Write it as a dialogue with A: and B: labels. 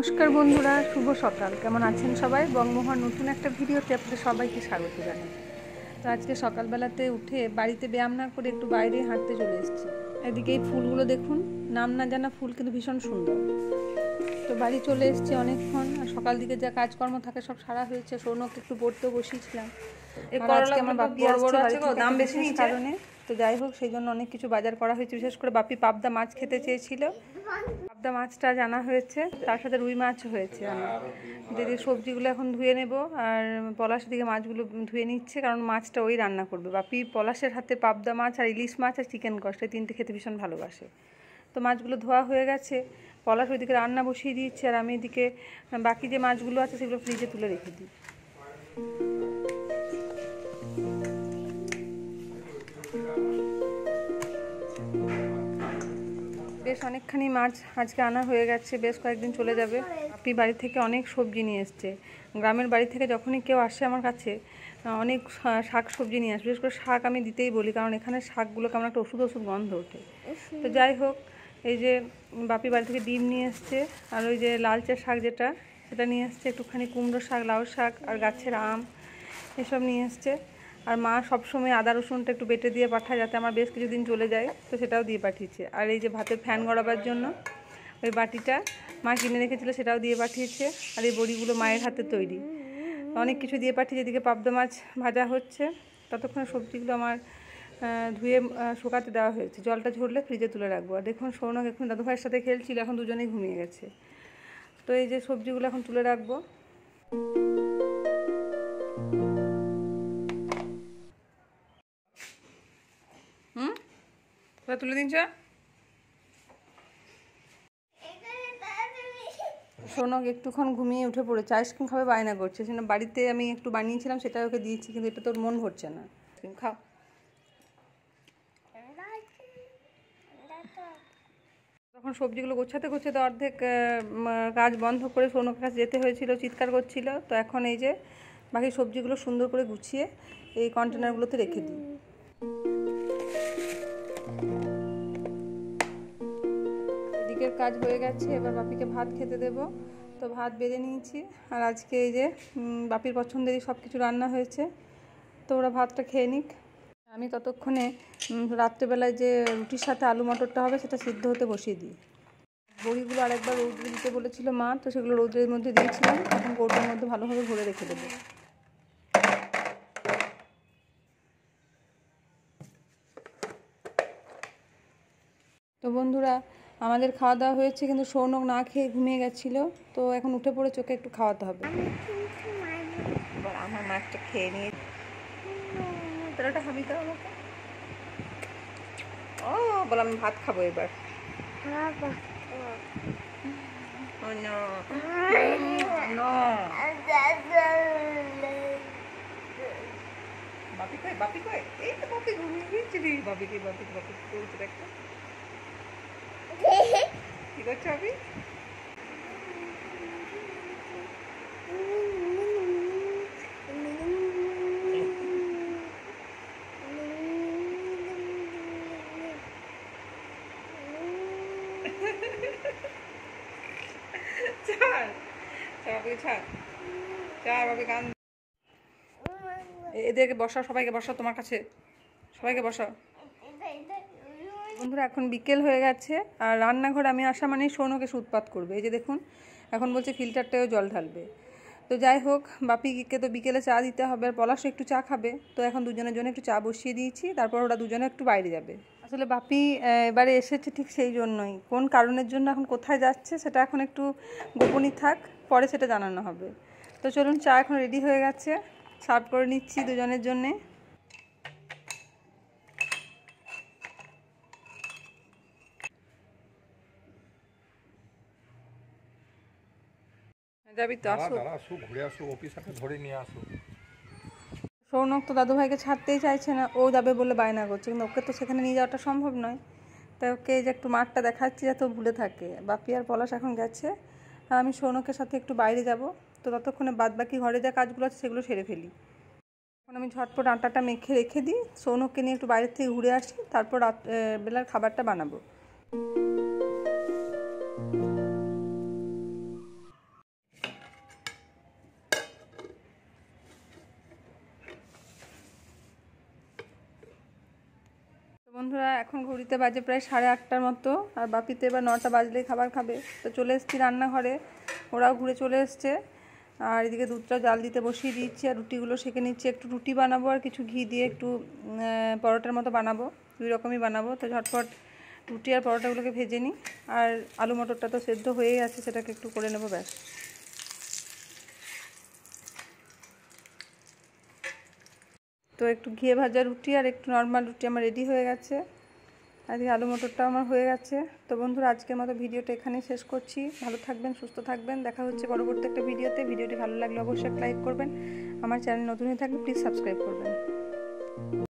A: নমস্কার বন্ধুরা, শুভ সকাল। কেমন আছেন সবাই? বঙ্গমোহন নতুন একটা ভিডিওতে আপনাদের সবাইকে স্বাগত জানাই। তো আজকে সকালবেলাতে উঠে বাড়িতে ব্যায়াম না করে একটু বাইরে হাঁটতে চলে এসেছি। এদিকে এই ফুলগুলো দেখুন, নাম না জানা ফুল কিন্তু ভীষণ সুন্দর। তো বাড়ি চলে এসেছি অনেকক্ষণ, আর সকাল দিকে যা কাজকর্ম থাকে সব সারা হয়েছে। সৌনককে একটু পড়তেও বসিয়েছিলাম। আজকে আমার বাপি আসছে বাড়ি থেকে দাম বেশি কারণে, তো যাই হোক সেই জন্য অনেক কিছু বাজার করা হয়েছে। বিশেষ করে বাপি পাবদা মাছ খেতে চেয়েছিল, পাবদা মাছটা জানা হয়েছে, তার সাথে রুই মাছ হয়েছে। আমি দিদি সবজিগুলো এখন ধুয়ে নেব, আর পলাশ দিকে মাছগুলো ধুয়ে নিচ্ছে, কারণ মাছটা ওই রান্না করবে। বাপি পলাশের হাতে পাবদা মাছ আর ইলিশ মাছ আর চিকেন কষা, তিনটে খেতে ভীষণ ভালোবাসে। তো মাছগুলো ধোয়া হয়ে গেছে, পলাশ ওইদিকে রান্না বসিয়ে দিচ্ছে, আর আমি এদিকে বাকি যে মাছগুলো আছে সেগুলো ফ্রিজে তুলে রেখে দিই। বেশ অনেকখানি মাছ আজকে আনা হয়ে গেছে, বেশ কয়েকদিন চলে যাবে। বাপি বাড়ি থেকে অনেক সবজি নিয়ে এসছে। গ্রামের বাড়ি থেকে যখনই কেউ আসে আমার কাছে অনেক শাক সবজি নিয়ে আসে। বিশেষ করে শাক আমি দিতেই বলি, কারণ এখানে শাকগুলো কেমন একটা ওষুধ গন্ধ ওঠে। তো যাই হোক, এই যে বাপি বাড়ি থেকে ডিম নিয়ে এসছে, আর ওই যে লালচে শাক যেটা সেটা নিয়ে এসছে, একটুখানি কুমড়ো শাক, লাউ শাক, আর গাছের আম এসব নিয়ে এসছে। আর মা সবসময় আদা রসুনটা একটু বেটে দিয়ে পাঠায়, যাতে আমার বেশ কিছুদিন চলে যায়, তো সেটাও দিয়ে পাঠিয়েছে। আর এই যে ভাতের ফ্যান গড়াবার জন্য ওই বাটিটা মা কিনে রেখেছিলো, সেটাও দিয়ে পাঠিয়েছে। আর এই বড়িগুলো মায়ের হাতে তৈরি, অনেক কিছু দিয়ে পাঠিয়েছে। এদিকে পাবদা মাছ ভাজা হচ্ছে, ততক্ষণে সবজিগুলো আমার ধুয়ে শুকাতে দেওয়া হয়েছে। জলটা ঝরলে ফ্রিজে তুলে রাখবো। আর দেখুন সৌনক এখন দাদুভাইয়ের সাথে খেলছিল, এখন দুজনেই ঘুমিয়ে গেছে। তো এই যে সবজিগুলো এখন তুলে রাখবো। তুলে দিন সৌনক একটুক্ষণ ঘুমিয়ে উঠে পড়েছে, আইসক্রিম খাবে বায়না করছে। সেটা বাড়িতে আমি একটু বানিয়েছিলাম, সেটা ওকে দিয়েছি, কিন্তু এটা তোর মন ভরছে না। আইসক্রিম খাও। তখন সবজিগুলো গোছাতে গোছাতে অর্ধেক কাজ বন্ধ করে সৌনকের কাছে যেতে হয়েছিল, চিৎকার করছিল। তো এখন এই যে বাকি সবজিগুলো সুন্দর করে গুছিয়ে এই কন্টেনারগুলোতে রেখে দিই। এদিকের কাজ হয়ে গেছে, এবার বাপিকে ভাত খেতে দেব। তো ভাত বেড়ে নিয়েছি, আর আজকে এই যে বাপির পছন্দেরই সব কিছু রান্না হয়েছে, তো ওরা ভাতটা খেয়ে নিক। আমি ততক্ষণে রাত্রেবেলায় যে রুটির সাথে আলু মটরটা হবে সেটা সিদ্ধ হতে বসিয়ে দিই। বড়িগুলো আরেকবার রৌদ্রে দিতে বলেছিল মা, তো সেগুলো রৌদ্রের মধ্যে দিয়েছিলাম, এখন কৌটোর মধ্যে ভালোভাবে ভরে রেখে দেবো। তো বন্ধুরা, আমাদের খাওয়া দাওয়া হয়েছে, কিন্তু সৌনক না খেয়ে ঘুমিয়ে গেছিলো, তো এখন উঠে পড়ে চোখে একটু খাওয়াতে হবে। আমার মাছটা খেয়ে নিয়ে তোরাটা খাবি তো আমাকে। ও বললাম ভাত খাবো এবার। বাপি কই, বাপি কই? এই তো বাপি ঘুমিয়ে গিয়েছি। বাপিকে বাপি বাপি করছে একটা। কি করছে বাপি? এদেরকে বসাও, সবাইকে বসাও তোমার কাছে, সবাইকে বসাও। বন্ধুরা, এখন বিকেল হয়ে গেছে, আর রান্নাঘরে আমি আসা মানেই সৌনক এসে উৎপাত করবে। এই যে দেখুন, এখন বলছে ফিল্টারটাও জল ঢালবে। তো যাই হোক, বাপিকে তো বিকেলে চা দিতে হবে, আর পলাশও একটু চা খাবে। তো এখন দুজনের জন্য একটু চা বসিয়ে দিয়েছি, তারপর ওরা দুজনে একটু বাইরে যাবে। আসলে বাপি এবারে এসেছে ঠিক সেই জন্যই, কোন কারণের জন্য এখন কোথায় যাচ্ছে সেটা এখন একটু গোপনই থাক, পরে সেটা জানানো হবে। তো চলুন, চা এখন রেডি হয়ে গেছে, সার্ভ করে নিচ্ছি দুজনের জন্যে। যাবি তো? আসো, ঘুরে আসো, অফিসারকে ধরে নিয়ে আসো। সৌনক তো দাদুভাইকে ছাড়তেই চাইছে না, ও যাবে বলে বায়না করছে, কিন্তু ওকে তো সেখানে নিয়ে যাওয়াটা সম্ভব নয়। তাই ওকে এই যে একটু মাঠটা দেখাচ্ছি যাতে ও ভুলে থাকে। বাপি আর পলাশ এখন গেছে, আর আমি সৌনকের সাথে একটু বাইরে যাব। তো ততক্ষণে বাদ বাকি ঘরে যা কাজগুলো আছে সেগুলো সেরে ফেলি। এখন আমি ঝটপট আটাটা মেখে রেখে দিই, সৌনককে নিয়ে একটু বাইরের থেকে ঘুরে আসি, তারপর রাত বেলার খাবারটা বানাবো। বন্ধুরা এখন ঘড়িতে বাজে প্রায় 8:30টার মতো, আর বাপিতে এবার 9টা বাজলেই খাবার খাবে। তো চলে এসেছি রান্নাঘরে, ওরাও ঘুরে চলে এসছে। আর এদিকে দুধটা জাল দিতে বসিয়ে দিচ্ছি, আর রুটিগুলো সেঁকে নিচ্ছি। একটু রুটি বানাবো আর কিছু ঘি দিয়ে একটু পরোটার মতো বানাবো, 2 রকমই বানাবো। তো ঝটপট রুটি আর পরোটাগুলোকে ভেজে নিই। আর আলু মটরটা তো সেদ্ধ হয়েই আছে, সেটাকে একটু করে নেবো, ব্যাস। তো একটু ঘিয়ে ভাজা রুটি আর একটু নর্মাল রুটি আমার রেডি হয়ে গেছে। আর এই আলু মটরটাও আমার হয়ে গেছে। তো বন্ধুরা আজকের মতো ভিডিওটা এখানেই শেষ করছি। ভালো থাকবেন, সুস্থ থাকবেন, দেখা হচ্ছে পরবর্তী একটা ভিডিওতে। ভিডিওটি ভালো লাগলে অবশ্যই লাইক করবেন। আমার চ্যানেল নতুন হয়ে থাকলে প্লিজ সাবস্ক্রাইব করবেন।